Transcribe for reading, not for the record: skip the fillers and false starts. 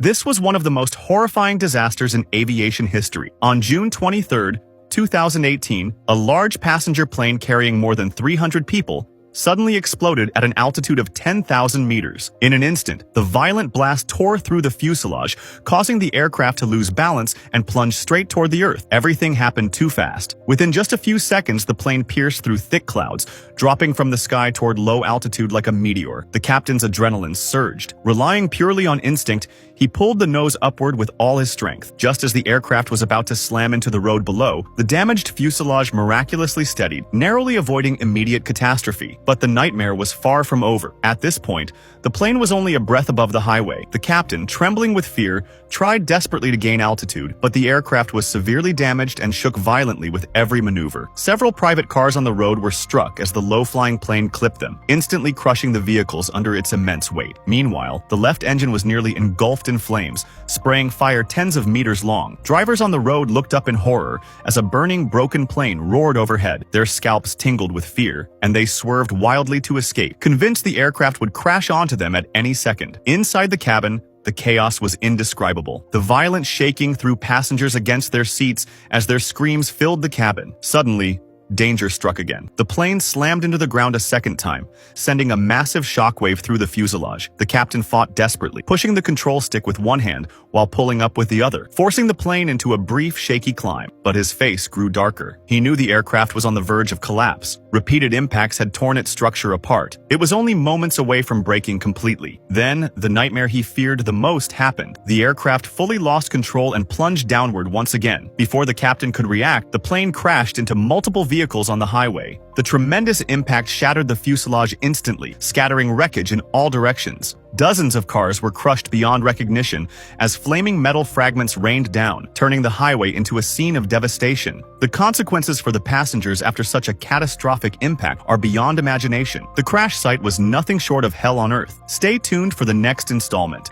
This was one of the most horrifying disasters in aviation history. On June 23, 2018, a large passenger plane carrying more than 300 people suddenly exploded at an altitude of 10,000 meters. In an instant, the violent blast tore through the fuselage, causing the aircraft to lose balance and plunge straight toward the earth. Everything happened too fast. Within just a few seconds, the plane pierced through thick clouds, dropping from the sky toward low altitude like a meteor. The captain's adrenaline surged. Relying purely on instinct, he pulled the nose upward with all his strength. Just as the aircraft was about to slam into the road below, the damaged fuselage miraculously steadied, narrowly avoiding immediate catastrophe. But the nightmare was far from over. At this point, the plane was only a breath above the highway. The captain, trembling with fear, tried desperately to gain altitude, but the aircraft was severely damaged and shook violently with every maneuver. Several private cars on the road were struck as the low-flying plane clipped them, instantly crushing the vehicles under its immense weight. Meanwhile, the left engine was nearly engulfed in flames, spraying fire tens of meters long. Drivers on the road looked up in horror as a burning, broken plane roared overhead. Their scalps tingled with fear, and they swerved wildly to escape, convinced the aircraft would crash onto them at any second. Inside the cabin, the chaos was indescribable. The violent shaking threw passengers against their seats as their screams filled the cabin. Suddenly, danger struck again. The plane slammed into the ground a second time, sending a massive shockwave through the fuselage. The captain fought desperately, pushing the control stick with one hand while pulling up with the other, forcing the plane into a brief, shaky climb. But his face grew darker. He knew the aircraft was on the verge of collapse. Repeated impacts had torn its structure apart. It was only moments away from breaking completely. Then, the nightmare he feared the most happened. The aircraft fully lost control and plunged downward once again. Before the captain could react, the plane crashed into multiple vehicles on the highway. The tremendous impact shattered the fuselage instantly, scattering wreckage in all directions. Dozens of cars were crushed beyond recognition as flaming metal fragments rained down, turning the highway into a scene of devastation. The consequences for the passengers after such a catastrophic impact are beyond imagination. The crash site was nothing short of hell on earth. Stay tuned for the next installment.